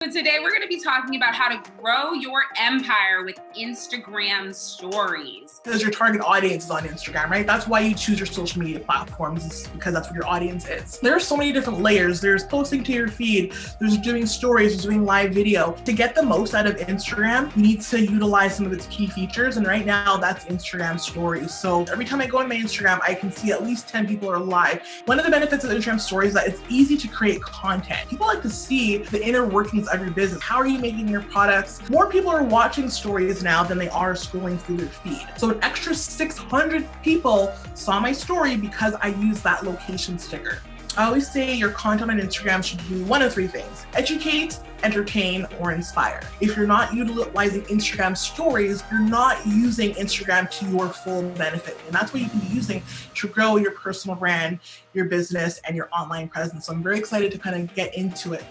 So today we're going to be talking about how to grow your empire with Instagram stories. Because your target audience is on Instagram, right? That's why you choose your social media platforms, is because that's what your audience is. There are so many different layers. There's posting to your feed, there's doing stories, there's doing live video. To get the most out of Instagram, you need to utilize some of its key features. And right now that's Instagram stories. So every time I go on my Instagram, I can see at least 10 people are live. One of the benefits of Instagram stories is that it's easy to create content. People like to see the inner workings of your business. How are you making your products? More people are watching stories now than they are scrolling through their feed. So an extra 600 people saw my story because I used that location sticker. I always say your content on Instagram should do one of three things: educate, entertain, or inspire. If you're not utilizing Instagram stories, you're not using Instagram to your full benefit. And that's what you can be using to grow your personal brand, your business, and your online presence. So I'm very excited to kind of get into it.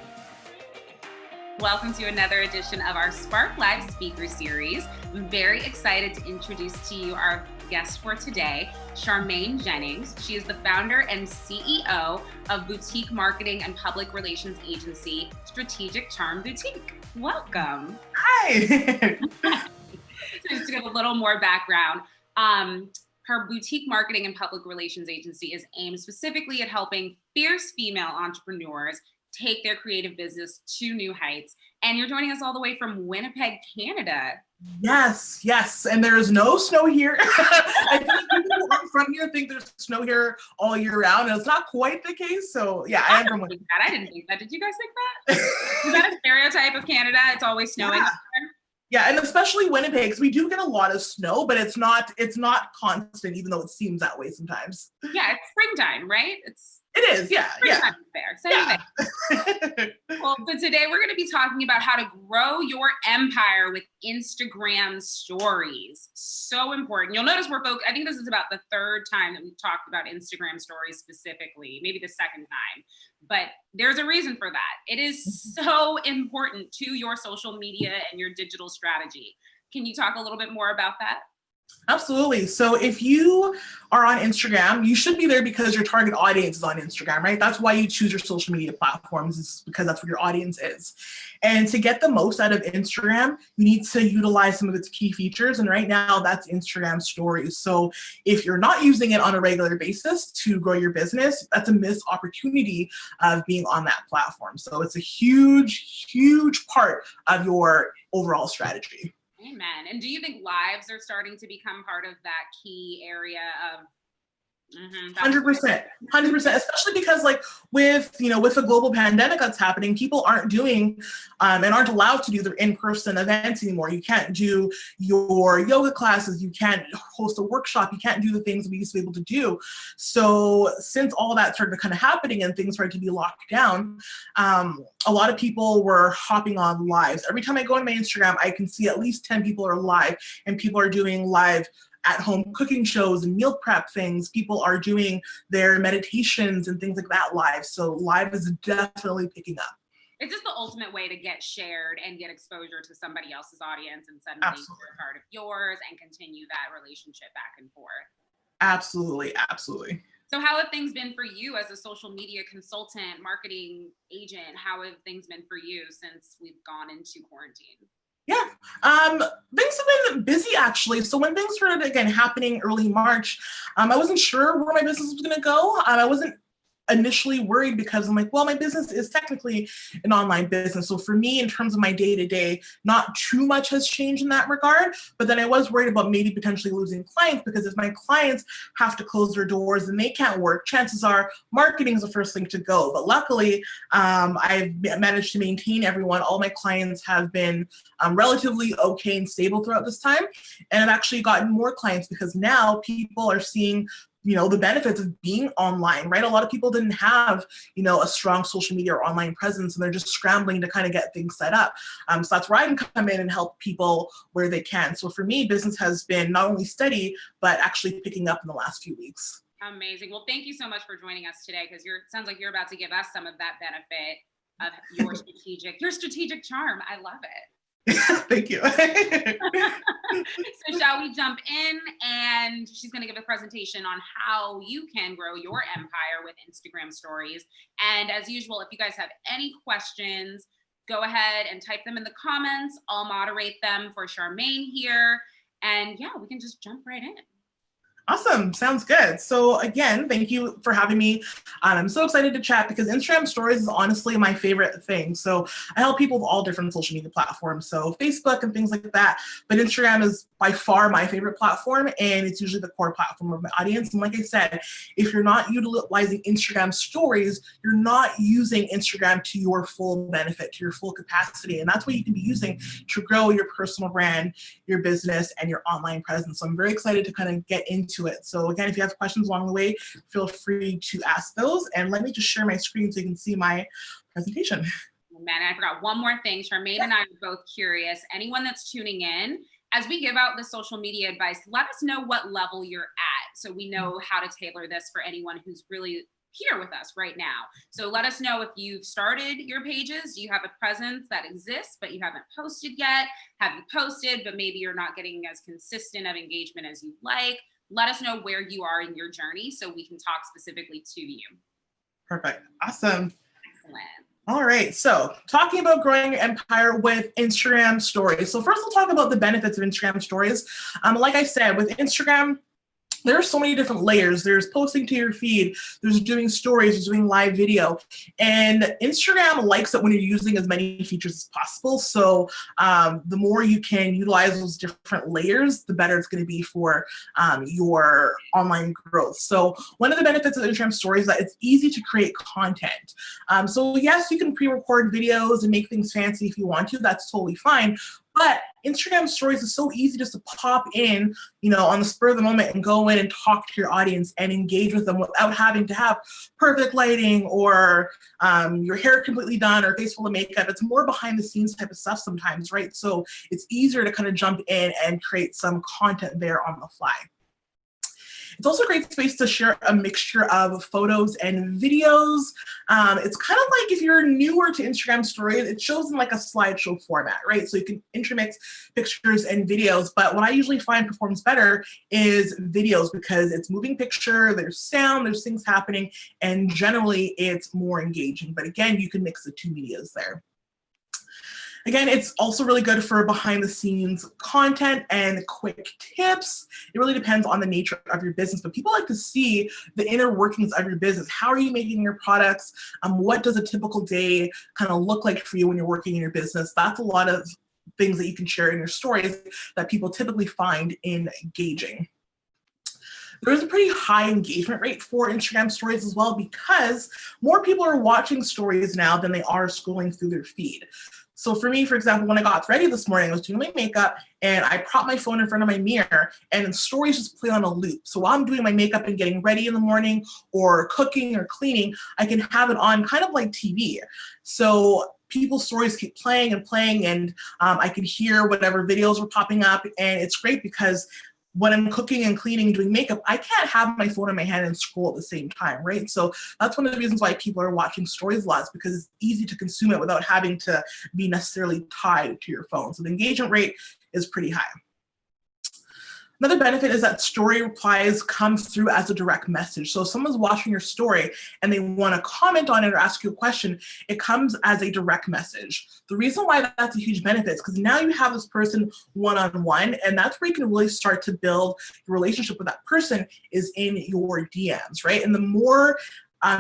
Welcome to another edition of our Spark Live Speaker Series. I'm very excited to introduce to you our guest for today, Charmaine Jennings. She is the founder and CEO of boutique marketing and public relations agency, Strategic Charm Boutique. Welcome. Hi. So just to give a little more background, her boutique marketing and public relations agency is aimed specifically at helping fierce female entrepreneurs take their creative business to new heights. And you're joining us all the way from Winnipeg, Canada. Yes. And there is no snow here. I think people from here think there's snow here all year round, and it's not quite the case. So yeah, I am from Winnipeg. I didn't think that. Did you guys think that? Is that a stereotype of Canada? It's always snowing. Yeah, and especially Winnipeg, because we do get a lot of snow, but it's not constant, even though it seems that way sometimes. Yeah, it's springtime, right? It is, yeah. Springtime is there. So anyway. Well, so today we're going to be talking about how to grow your empire with Instagram stories. So important. You'll notice I think this is about the third time that we've talked about Instagram stories specifically, maybe the second time. But there's a reason for that. It is so important to your social media and your digital strategy. Can you talk a little bit more about that? Absolutely. So if you are on Instagram, you should be there because your target audience is on Instagram, right? That's why you choose your social media platforms, is because that's what your audience is. And to get the most out of Instagram, you need to utilize some of its key features. And right now that's Instagram stories. So if you're not using it on a regular basis to grow your business, that's a missed opportunity of being on that platform. So it's a huge part of your overall strategy. Amen. And do you think lives are starting to become part of that key area of 100%, especially because with the global pandemic that's happening, people aren't doing and aren't allowed to do their in-person events anymore. You can't do your yoga classes, you can't host a workshop, you can't do the things we used to be able to do. So since all that started kind of happening and things started to be locked down, a lot of people were hopping on lives. Every time I go on my Instagram, I can see at least 10 people are live, and people are doing live at-home cooking shows and meal prep things. People are doing their meditations and things like that live. So live is definitely picking up. It's just the ultimate way to get shared and get exposure to somebody else's audience, and suddenly you're a part of yours and continue that relationship back and forth. Absolutely. So how have things been for you as a social media consultant, marketing agent? How have things been for you since we've gone into quarantine? Yeah, things have been busy actually. So when things started again happening early March, I wasn't sure where my business was going to go. I wasn't initially worried because I'm like, well, my business is technically an online business. So for me, in terms of my day-to-day, not too much has changed in that regard. But then I was worried about maybe potentially losing clients, because if my clients have to close their doors and they can't work, chances are marketing is the first thing to go. But luckily, I've managed to maintain everyone. All my clients have been relatively okay and stable throughout this time. And I've actually gotten more clients because now people are seeing the benefits of being online, right? A lot of people didn't have, a strong social media or online presence, and they're just scrambling to kind of get things set up. So that's where I can come in and help people where they can. So for me, business has been not only steady, but actually picking up in the last few weeks. Amazing. Well, thank you so much for joining us today, because it sounds like you're about to give us some of that benefit of your strategic charm. I love it. Thank you. So shall we jump in? And she's going to give a presentation on how you can grow your empire with Instagram stories. And as usual, if you guys have any questions, go ahead and type them in the comments. I'll moderate them for Charmaine here. And yeah, we can just jump right in. Awesome. Sounds good. So again, thank you for having me. I'm so excited to chat because Instagram stories is honestly my favorite thing. So I help people with all different social media platforms. So Facebook and things like that. But Instagram is by far my favorite platform, and it's usually the core platform of my audience. And like I said, if you're not utilizing Instagram stories, you're not using Instagram to your full benefit, to your full capacity. And that's what you can be using to grow your personal brand, your business, and your online presence. So I'm very excited to kind of get into it. So again, if you have questions along the way, feel free to ask those. And let me just share my screen so you can see my presentation. Man, I forgot one more thing. Charmaine and I are both curious. Anyone that's tuning in, as we give out the social media advice, let us know what level you're at so we know how to tailor this for anyone who's really here with us right now. So let us know if you've started your pages. Do you have a presence that exists, but you haven't posted yet? Have you posted, but maybe you're not getting as consistent of engagement as you'd like? Let us know where you are in your journey so we can talk specifically to you. Perfect. Awesome. Excellent. All right, so talking about growing your empire with Instagram stories. So first we'll talk about the benefits of Instagram stories. Like I said, with Instagram, there are so many different layers. There's posting to your feed, there's doing stories, there's doing live video. And Instagram likes it when you're using as many features as possible. So the more you can utilize those different layers, the better it's going to be for your online growth. So one of the benefits of Instagram stories is that it's easy to create content. So yes, you can pre-record videos and make things fancy if you want to. That's totally fine. But Instagram stories is so easy just to pop in, on the spur of the moment and go in and talk to your audience and engage with them without having to have perfect lighting or your hair completely done or face full of makeup. It's more behind the scenes type of stuff sometimes, right? So it's easier to kind of jump in and create some content there on the fly. It's also a great space to share a mixture of photos and videos. It's kind of like if you're newer to Instagram stories, it shows in like a slideshow format, right? So you can intermix pictures and videos, but what I usually find performs better is videos because it's moving picture, there's sound, there's things happening, and generally it's more engaging. But again, you can mix the two medias there. Again, it's also really good for behind the scenes content and quick tips. It really depends on the nature of your business, but people like to see the inner workings of your business. How are you making your products? What does a typical day kind of look like for you when you're working in your business? That's a lot of things that you can share in your stories that people typically find engaging. There is a pretty high engagement rate for Instagram stories as well because more people are watching stories now than they are scrolling through their feed. So for me, for example, when I got ready this morning, I was doing my makeup and I propped my phone in front of my mirror and stories just play on a loop. So while I'm doing my makeup and getting ready in the morning or cooking or cleaning, I can have it on kind of like TV. So people's stories keep playing and playing and I can hear whatever videos are popping up. And it's great because when I'm cooking and cleaning, doing makeup, I can't have my phone in my hand and scroll at the same time, right? So that's one of the reasons why people are watching stories a lot, is because it's easy to consume it without having to be necessarily tied to your phone. So the engagement rate is pretty high. Another benefit is that story replies come through as a direct message. So if someone's watching your story and they want to comment on it or ask you a question, it comes as a direct message. The reason why that's a huge benefit is because now you have this person one-on-one, and that's where you can really start to build your relationship with that person is in your DMs, right? And the more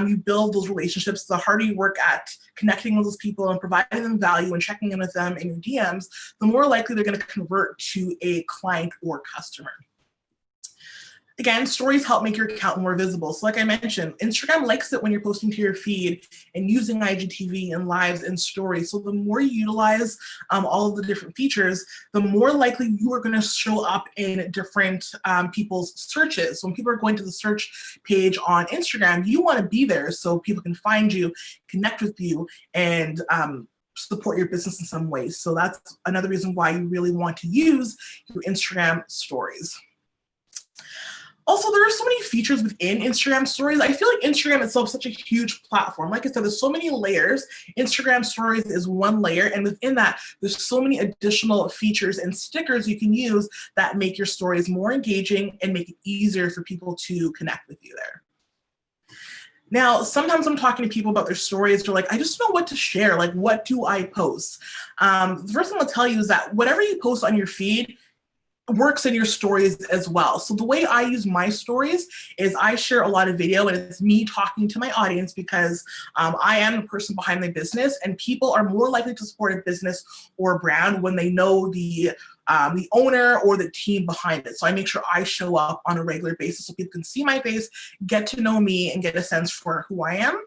you build those relationships, the harder you work at connecting with those people and providing them value and checking in with them in your DMs, the more likely they're going to convert to a client or customer. Again, stories help make your account more visible. So like I mentioned, Instagram likes it when you're posting to your feed and using IGTV and lives and stories. So the more you utilize all of the different features, the more likely you are going to show up in different people's searches. So when people are going to the search page on Instagram, you want to be there so people can find you, connect with you, and support your business in some ways. So that's another reason why you really want to use your Instagram stories. Also, there are so many features within Instagram stories. I feel like Instagram itself is such a huge platform. Like I said, there's so many layers. Instagram stories is one layer, and within that, there's so many additional features and stickers you can use that make your stories more engaging and make it easier for people to connect with you there. Now, sometimes I'm talking to people about their stories. They're like, I just don't know what to share. Like, what do I post? The first thing I'll tell you is that whatever you post on your feed works in your stories as well. So the way I use my stories is I share a lot of video, and it's me talking to my audience because I am the person behind the business, and people are more likely to support a business or brand when they know the owner or the team behind it. So I make sure I show up on a regular basis so people can see my face, get to know me, and get a sense for who I am.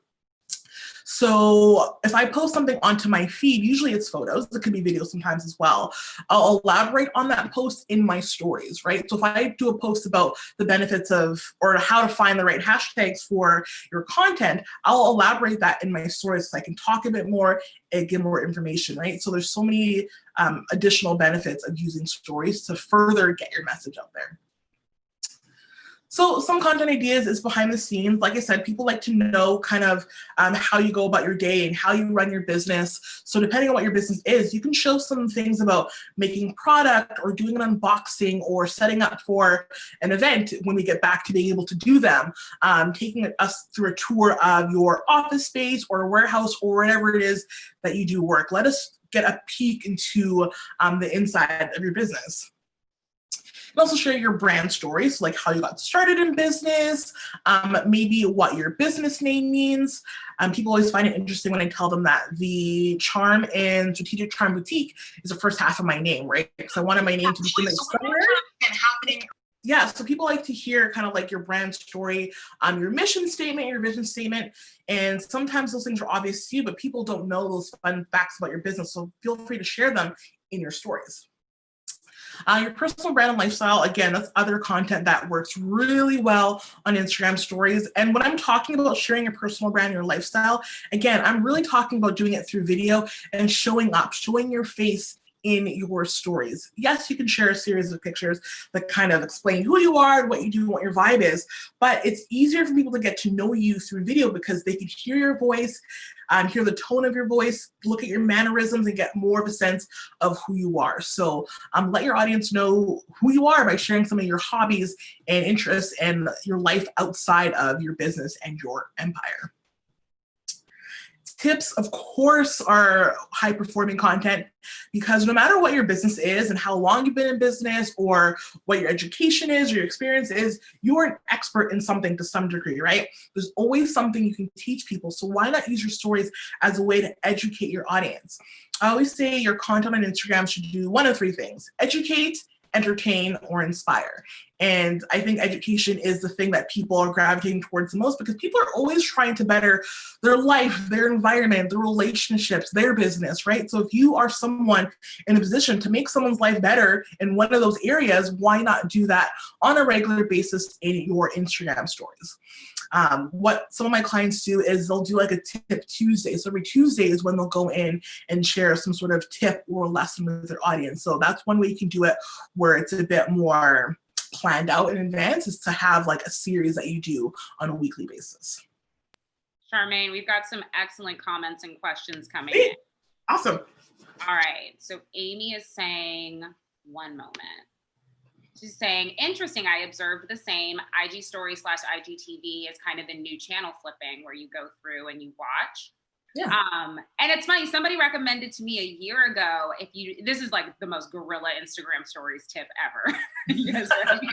So if I post something onto my feed, usually it's photos, it could be videos sometimes as well. I'll elaborate on that post in my stories, right? So if I do a post about the benefits of, or how to find the right hashtags for your content, I'll elaborate that in my stories so I can talk a bit more and give more information, right? So there's so many additional benefits of using stories to further get your message out there. So some content ideas is behind the scenes. Like I said, people like to know kind of how you go about your day and how you run your business. So depending on what your business is, you can show some things about making product or doing an unboxing or setting up for an event when we get back to being able to do them, taking us through a tour of your office space or a warehouse or whatever it is that you do work. Let us get a peek into the inside of your business. You can also share your brand stories, like how you got started in business, maybe what your business name means. People always find it interesting when I tell them that the charm in Strategic Charm Boutique is the first half of my name, right? Because I wanted my name to be somewhere. Yeah, so people like to hear kind of like your brand story, your mission statement, your vision statement, and sometimes those things are obvious to you, but people don't know those fun facts about your business, so feel free to share them in your stories. Your personal brand and lifestyle, again, that's other content that works really well on Instagram stories. And when I'm talking about sharing your personal brand and your lifestyle, again, I'm really talking about doing it through video and showing up, showing your face in your stories. Yes, you can share a series of pictures that kind of explain who you are, what you do, what your vibe is, but it's easier for people to get to know you through video because they can hear your voice, hear the tone of your voice, look at your mannerisms, and get more of a sense of who you are. So let your audience know who you are by sharing some of your hobbies and interests and your life outside of your business and your empire. Tips, of course, are high-performing content because no matter what your business is and how long you've been in business or what your education is or your experience is, you are an expert in something to some degree, right? There's always something you can teach people. So why not use your stories as a way to educate your audience? I always say your content on Instagram should do one of three things: educate, entertain, or inspire. And I think education is the thing that people are gravitating towards the most because people are always trying to better their life, their environment, their relationships, their business, right? So if you are someone in a position to make someone's life better in one of those areas, why not do that on a regular basis in your Instagram stories? What some of my clients do is they'll do like a tip Tuesday. So every Tuesday is when they'll go in and share some sort of tip or lesson with their audience. So that's one way you can do it where it's a bit more planned out in advance, is to have like a series that you do on a weekly basis. Charmaine, we've got some excellent comments and questions coming in. Awesome. All right. So Amy is saying, one moment. She's saying, interesting, I observed the same. IG story / IGTV is kind of the new channel flipping where you go through and you watch. Yeah. And it's funny, somebody recommended to me a year ago, this is like the most guerrilla Instagram stories tip ever. You guys ready?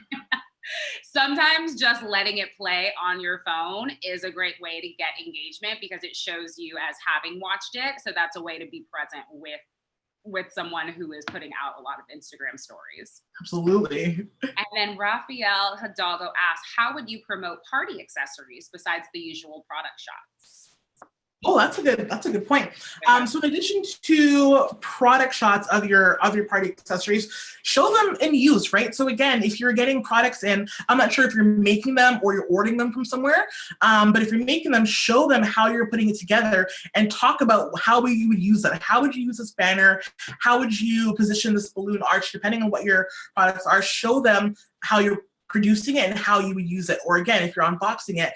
Sometimes just letting it play on your phone is a great way to get engagement because it shows you as having watched it. So that's a way to be present with someone who is putting out a lot of Instagram stories. Absolutely. And then Rafael Hidalgo asked, how would you promote party accessories besides the usual product shots? Oh, that's a good point. So in addition to product shots of your party accessories, show them in use, right? So again, if you're getting products in, I'm not sure if you're making them or you're ordering them from somewhere, but if you're making them, show them how you're putting it together and talk about how you would use that. How would you use this banner? How would you position this balloon arch? Depending on what your products are, show them how you're producing it and how you would use it. Or again, if you're unboxing it,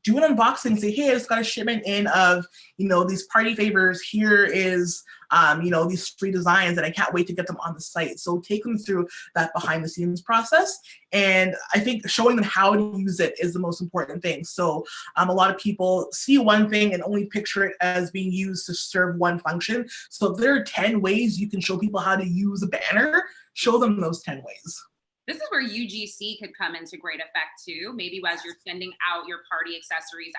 do an unboxing, say, hey, I just got a shipment in of, these party favors. Here is, these 3 designs, and I can't wait to get them on the site. So take them through that behind the scenes process. And I think showing them how to use it is the most important thing. So a lot of people see one thing and only picture it as being used to serve one function. So if there are 10 ways you can show people how to use a banner, show them those 10 ways. This is where UGC could come into great effect too. Maybe as you're sending out your party accessories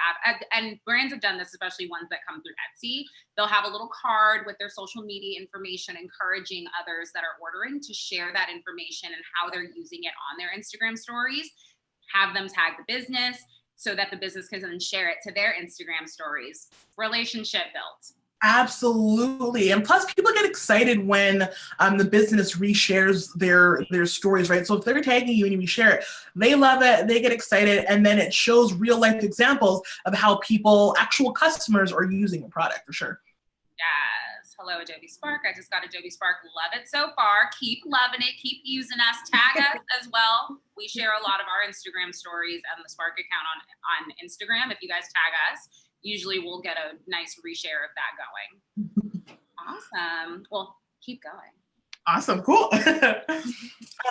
and brands have done this, especially ones that come through Etsy. They'll have a little card with their social media information, encouraging others that are ordering to share that information and how they're using it on their Instagram stories. Have them tag the business so that the business can then share it to their Instagram stories. Relationship built. Absolutely. And plus people get excited when the business reshares their stories, right? So if they're tagging you and you reshare it, they love it, they get excited, and then it shows real life examples of how actual customers are using the product for sure. Yes. Hello, Adobe Spark. I just got Adobe Spark. Love it so far. Keep loving it. Keep using us. Tag us as well. We share a lot of our Instagram stories and the Spark account on Instagram. If you guys tag us, usually we'll get a nice reshare of that going. Awesome. Well, keep going. Awesome. Cool.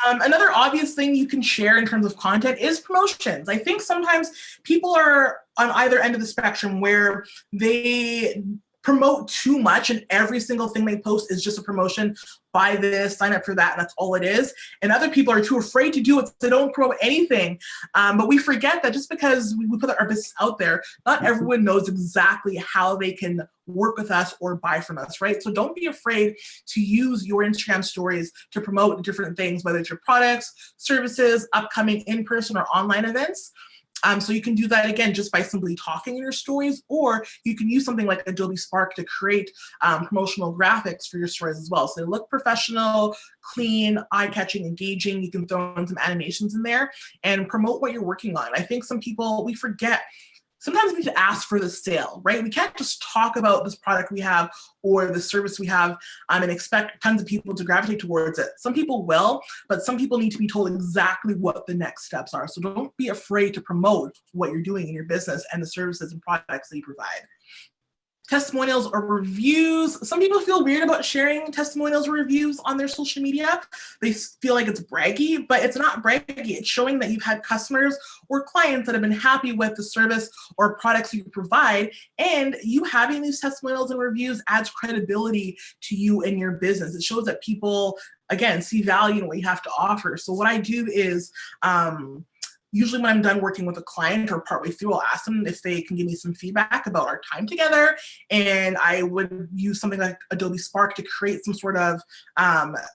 Another obvious thing you can share in terms of content is promotions. I think sometimes people are on either end of the spectrum where they promote too much and every single thing they post is just a promotion. Buy this, sign up for that, and that's all it is. And other people are too afraid to do it, so they don't promote anything. But we forget that just because we put our business out there, not everyone knows exactly how they can work with us or buy from us, right? So don't be afraid to use your Instagram stories to promote different things, whether it's your products, services, upcoming in-person or online events. So you can do that again just by simply talking in your stories, or you can use something like Adobe Spark to create promotional graphics for your stories as well. So they look professional, clean, eye-catching, engaging. You can throw in some animations in there and promote what you're working on. I think some people, we forget, sometimes we need to ask for the sale, right? We can't just talk about this product we have or the service we have and expect tons of people to gravitate towards it. Some people will, but some people need to be told exactly what the next steps are. So don't be afraid to promote what you're doing in your business and the services and products that you provide. Testimonials or reviews. Some people feel weird about sharing testimonials or reviews on their social media. They feel like it's braggy, but it's not braggy. It's showing that you've had customers or clients that have been happy with the service or products you provide, and you having these testimonials and reviews adds credibility to you and your business. It shows that people, again, see value in what you have to offer. So what I do is, usually when I'm done working with a client or partway through, I'll ask them if they can give me some feedback about our time together. And I would use something like Adobe Spark to create some sort of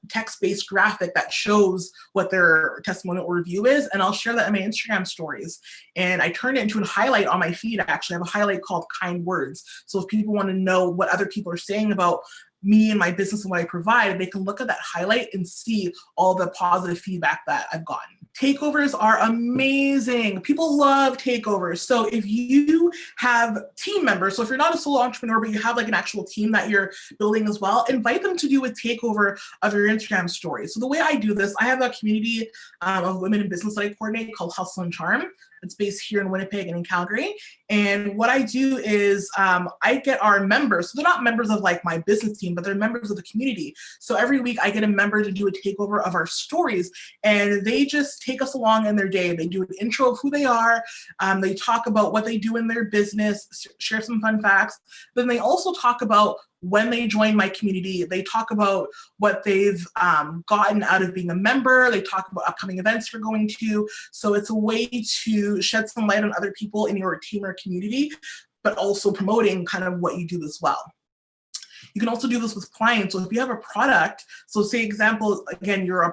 text-based graphic that shows what their testimonial or review is. And I'll share that in my Instagram stories. And I turn it into a highlight on my feed. Actually, I have a highlight called Kind Words. So if people want to know what other people are saying about me and my business and what I provide, they can look at that highlight and see all the positive feedback that I've gotten. Takeovers are amazing. People love takeovers. So if you have team members, so if you're not a solo entrepreneur, but you have like an actual team that you're building as well, invite them to do a takeover of your Instagram story. So the way I do this, I have a community of women in business that I coordinate called Hustle and Charm. It's based here in Winnipeg and in Calgary. And what I do is I get our members, so they're not members of like my business team, but they're members of the community. So every week I get a member to do a takeover of our stories, and they just take us along in their day. They do an intro of who they are. They talk about what they do in their business, share some fun facts. Then they also talk about when they join my community. They talk about what they've gotten out of being a member. They talk about upcoming events they're going to. So it's a way to shed some light on other people in your team or community, but also promoting kind of what you do as well. You can also do this with clients. So if you have a product, so say example, again, you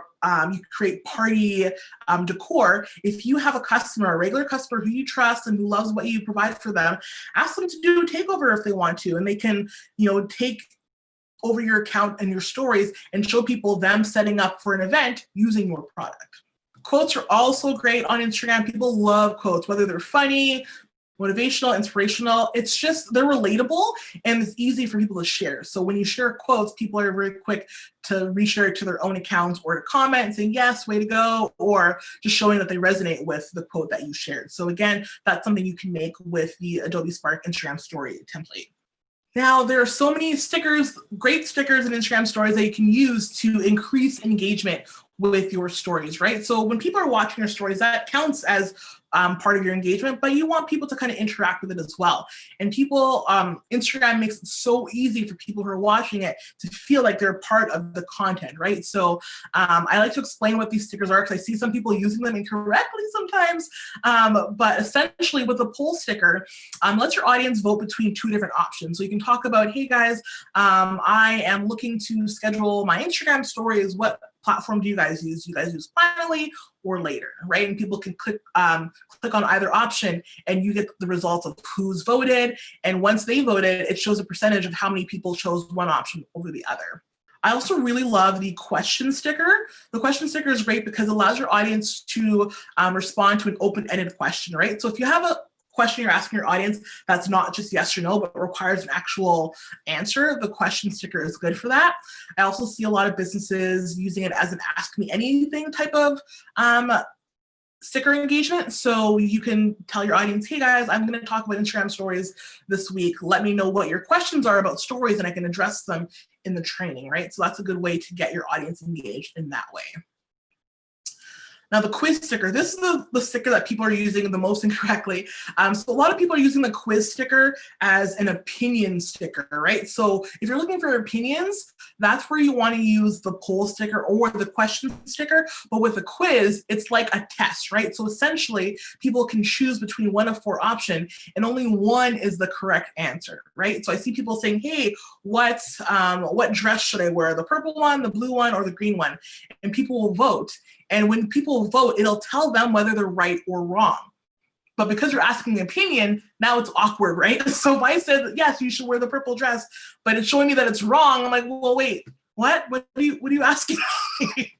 create party decor. If you have a customer, a regular customer who you trust and who loves what you provide for them, ask them to do a takeover if they want to, and they can, take over your account and your stories and show people them setting up for an event using your product. Quotes are also great on Instagram. People love quotes, whether they're funny, Motivational, inspirational, it's just, they're relatable and it's easy for people to share. So when you share quotes, people are very quick to reshare it to their own accounts or to comment and say, yes, way to go, or just showing that they resonate with the quote that you shared. So again, that's something you can make with the Adobe Spark Instagram story template. Now, there are so many stickers, great stickers and Instagram stories that you can use to increase engagement with your stories, right? So when people are watching your stories, that counts as part of your engagement, but you want people to kind of interact with it as well. And people, Instagram makes it so easy for people who are watching it to feel like they're part of the content, right? So I like to explain what these stickers are because I see some people using them incorrectly sometimes, but essentially with a poll sticker, lets your audience vote between two different options. So you can talk about, hey guys, I am looking to schedule my Instagram stories. What platform do you guys use? Do you guys use Finally or Later, right? And people can click on either option and you get the results of who's voted. And once they voted, it shows a percentage of how many people chose one option over the other. I also really love the question sticker. The question sticker is great because it allows your audience to respond to an open-ended question, right? So if you have a question you're asking your audience that's not just yes or no, but requires an actual answer, the question sticker is good for that. I also see a lot of businesses using it as an ask me anything type of sticker engagement. So you can tell your audience, hey guys, I'm going to talk about Instagram stories this week. Let me know what your questions are about stories and I can address them in the training, right? So that's a good way to get your audience engaged in that way. Now the quiz sticker, this is the sticker that people are using the most incorrectly. So a lot of people are using the quiz sticker as an opinion sticker, right? So if you're looking for opinions, that's where you want to use the poll sticker or the question sticker. But with a quiz, it's like a test, right? So essentially people can choose between one of four options and only one is the correct answer, right? So I see people saying, hey, what dress should I wear? The purple one, the blue one, or the green one? And people will vote. And when people vote, it'll tell them whether they're right or wrong. But because you're asking an opinion, now it's awkward, right? So if I said, yes, you should wear the purple dress, but it's showing me that it's wrong, I'm like, well, wait, what? What are you asking me?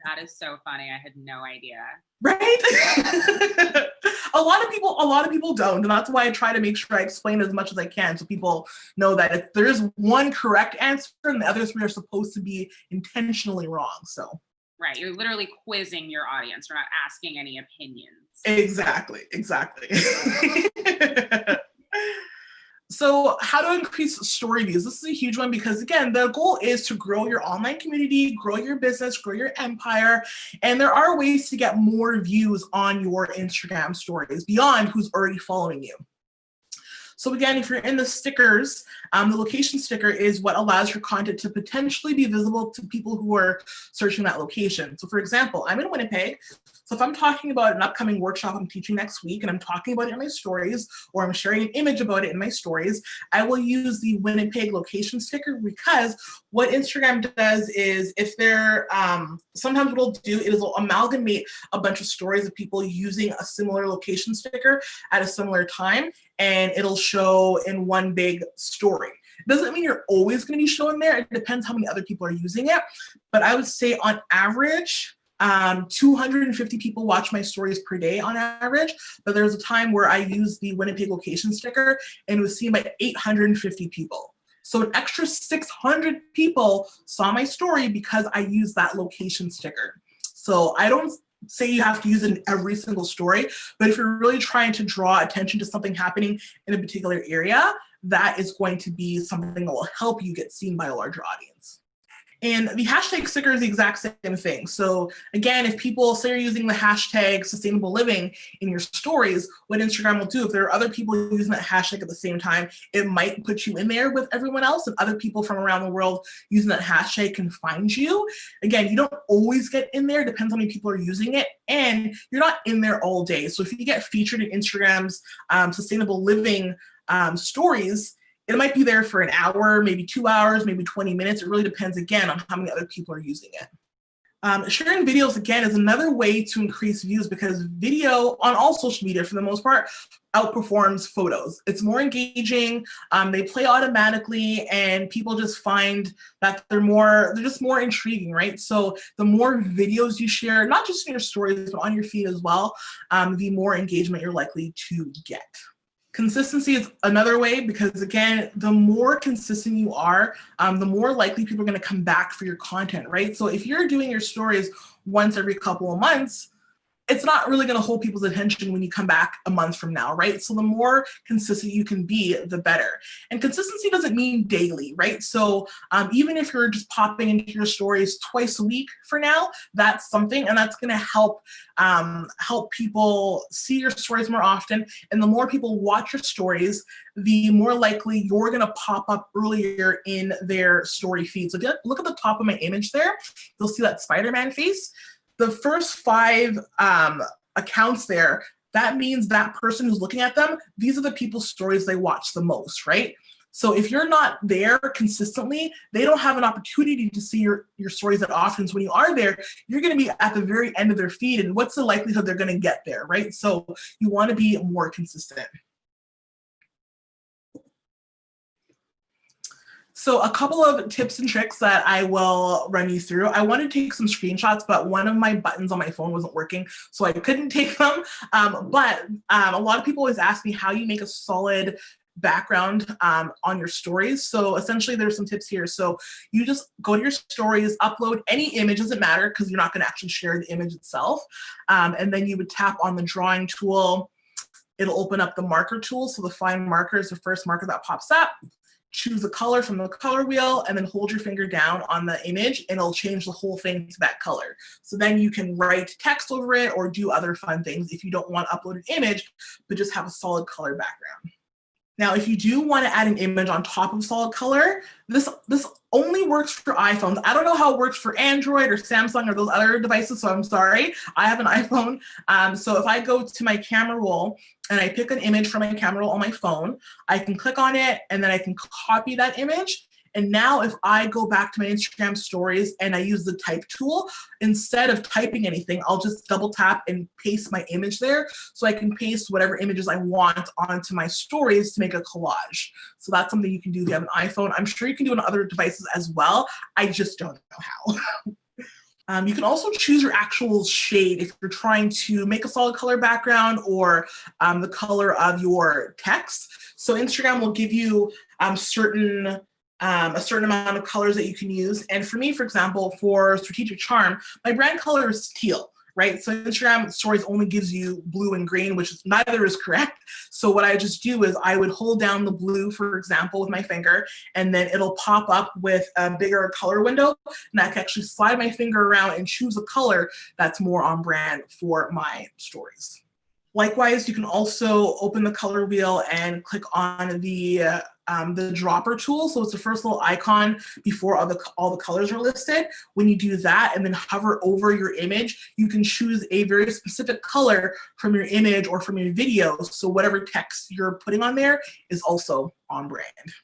That is so funny. I had no idea. Right? a lot of people don't. And that's why I try to make sure I explain as much as I can so people know that if there is one correct answer and the other three are supposed to be intentionally wrong. So. Right, you're literally quizzing your audience. You're not asking any opinions. Exactly. So how to increase story views? This is a huge one because again, the goal is to grow your online community, grow your business, grow your empire. And there are ways to get more views on your Instagram stories beyond who's already following you. So again, if you're in the stickers, the location sticker is what allows your content to potentially be visible to people who are searching that location. So for example, I'm in Winnipeg. So if I'm talking about an upcoming workshop I'm teaching next week and I'm talking about it in my stories, or I'm sharing an image about it in my stories, I will use the Winnipeg location sticker because what Instagram does is if they're, sometimes what it'll do is it'll amalgamate a bunch of stories of people using a similar location sticker at a similar time, and it'll show in one big story. It doesn't mean you're always going to be showing there. It depends how many other people are using it. But I would say on average, 250 people watch my stories per day on average. But there's a time where I used the Winnipeg location sticker and it was seen by 850 people. So an extra 600 people saw my story because I used that location sticker. So I don't say you have to use it in every single story, but if you're really trying to draw attention to something happening in a particular area, that is going to be something that will help you get seen by a larger audience. And the hashtag sticker is the exact same thing. So again, if people say you're using the hashtag sustainable living in your stories, what Instagram will do, if there are other people using that hashtag at the same time, it might put you in there with everyone else, and other people from around the world using that hashtag can find you. Again, you don't always get in there, depends on how many people are using it, and you're not in there all day. So if you get featured in Instagram's sustainable living stories, it might be there for an hour, maybe 2 hours, maybe 20 minutes. It really depends, again, on how many other people are using it. Sharing videos, again, is another way to increase views because video on all social media, for the most part, outperforms photos. It's more engaging, they play automatically, and people just find that they're just more intriguing, right? So the more videos you share, not just in your stories, but on your feed as well, the more engagement you're likely to get. Consistency is another way, because again, the more consistent you are, the more likely people are going to come back for your content, right? So if you're doing your stories once every couple of months, it's not really going to hold people's attention when you come back a month from now, right? So the more consistent you can be, the better. And consistency doesn't mean daily, right? So even if you're just popping into your stories twice a week for now, that's something, and that's going to help people see your stories more often. And the more people watch your stories, the more likely you're going to pop up earlier in their story feed. So look at the top of my image there. You'll see that Spider-Man face. The first 5 accounts there, that means that person who's looking at them, these are the people's stories they watch the most, right? So if you're not there consistently, they don't have an opportunity to see your stories that often. So when you are there, you're going to be at the very end of their feed, and what's the likelihood they're going to get there, right? So you want to be more consistent. So a couple of tips and tricks that I will run you through. I wanted to take some screenshots, but one of my buttons on my phone wasn't working, so I couldn't take them. But a lot of people always ask me how you make a solid background on your stories. So essentially there's some tips here. So you just go to your stories, upload any image, doesn't matter because you're not going to actually share the image itself. And then you would tap on the drawing tool. It'll open up the marker tool. So the find marker is the first marker that pops up. Choose a color from the color wheel and then hold your finger down on the image and it'll change the whole thing to that color. So then you can write text over it or do other fun things if you don't want to upload an image, but just have a solid color background. Now, if you do want to add an image on top of solid color, this only works for iPhones. I don't know how it works for Android or Samsung or those other devices, so I'm sorry. I have an iPhone. So if I go to my camera roll and I pick an image from my camera roll on my phone, I can click on it and then I can copy that image. And now if I go back to my Instagram stories and I use the type tool, instead of typing anything, I'll just double tap and paste my image there. So I can paste whatever images I want onto my stories to make a collage. So that's something you can do if you have an iPhone. I'm sure you can do it on other devices as well. I just don't know how. You can also choose your actual shade if you're trying to make a solid color background or the color of your text. So Instagram will give you a certain amount of colors that you can use. And for me, for example, for Strategic Charm, my brand color is teal, right? So Instagram Stories only gives you blue and green, which is, neither is correct. So what I just do is I would hold down the blue, for example, with my finger, and then it'll pop up with a bigger color window. And I can actually slide my finger around and choose a color that's more on brand for my stories. Likewise, you can also open the color wheel and click on the dropper tool. So it's the first little icon before all the colors are listed. When you do that and then hover over your image, you can choose a very specific color from your image or from your video. So whatever text you're putting on there is also on brand.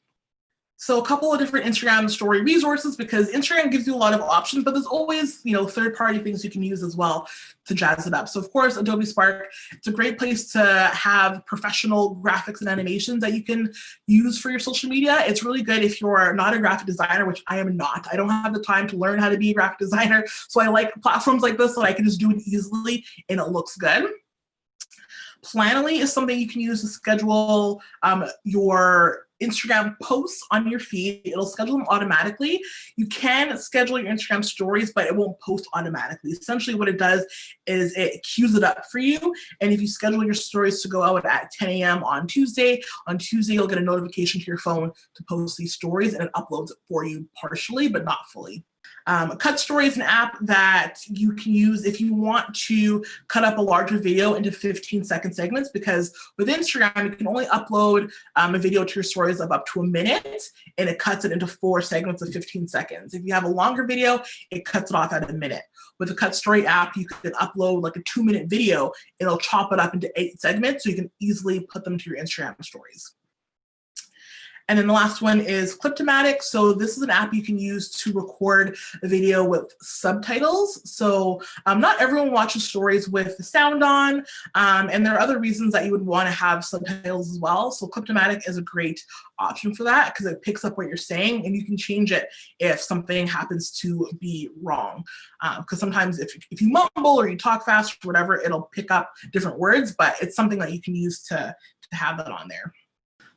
So a couple of different Instagram story resources, because Instagram gives you a lot of options, but there's always, third-party things you can use as well to jazz it up. So of course, Adobe Spark, it's a great place to have professional graphics and animations that you can use for your social media. It's really good if you're not a graphic designer, which I am not. I don't have the time to learn how to be a graphic designer. So I like platforms like this so I can just do it easily and it looks good. Planoly is something you can use to schedule your Instagram posts on your feed. It'll schedule them automatically. You can schedule your Instagram stories, but it won't post automatically. Essentially what it does is it queues it up for you. And if you schedule your stories to go out at 10 a.m. on Tuesday you'll get a notification to your phone to post these stories and it uploads it for you partially, but not fully. Cut Story is an app that you can use if you want to cut up a larger video into 15-second segments, because with Instagram, you can only upload a video to your stories of up to a minute, and it cuts it into 4 segments of 15 seconds. If you have a longer video, it cuts it off at a minute. With the Cut Story app, you can upload like a 2-minute video. It'll chop it up into 8 segments, so you can easily put them to your Instagram stories. And then the last one is Clip-O-Matic. So this is an app you can use to record a video with subtitles. So not everyone watches stories with the sound on, and there are other reasons that you would want to have subtitles as well. So Clip-O-Matic is a great option for that because it picks up what you're saying and you can change it if something happens to be wrong. Because sometimes if you mumble or you talk fast or whatever, it'll pick up different words, but it's something that you can use to to have that on there.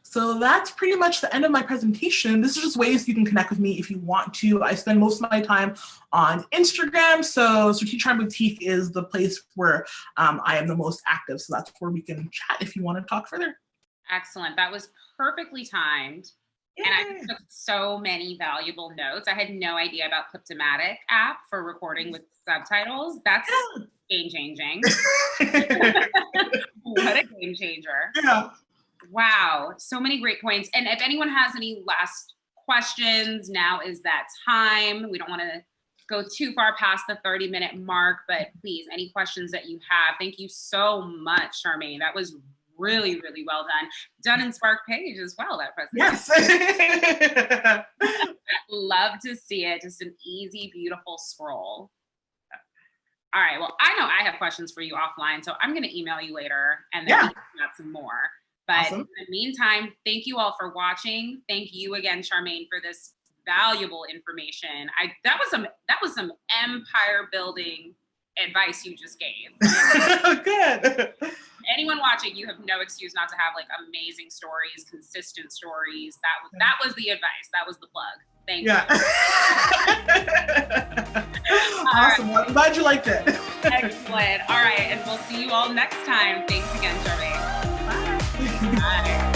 So that's pretty much the end of my presentation. This is just ways you can connect with me if you want to. I spend most of my time on Instagram. So Strategic Charm Boutique is the place where I am the most active. So that's where we can chat if you want to talk further. Excellent. That was perfectly timed. Yay. And I took so many valuable notes. I had no idea about Cliptomatic app for recording with subtitles. That's game changing. What a game changer. Yeah. Wow. So many great points. And if anyone has any last questions, now is that time. We don't want to go too far past the 30-minute mark, but please, any questions that you have. Thank you so much, Charmaine. That was really, really well done. Done in Spark Page as well, that presentation. Yes. Love to see it. Just an easy, beautiful scroll. All right. Well, I know I have questions for you offline, so I'm going to email you later and then we can add some more. But awesome. In the meantime, thank you all for watching. Thank you again, Charmaine, for this valuable information. That was some empire building advice you just gave. Good. Anyone watching, you have no excuse not to have like amazing stories, consistent stories. That was the advice. That was the plug. Thank you. Awesome. Right. Well, I'm glad you liked it. Excellent. All right. And we'll see you all next time. Thanks again, Charmaine. Bye. Bye.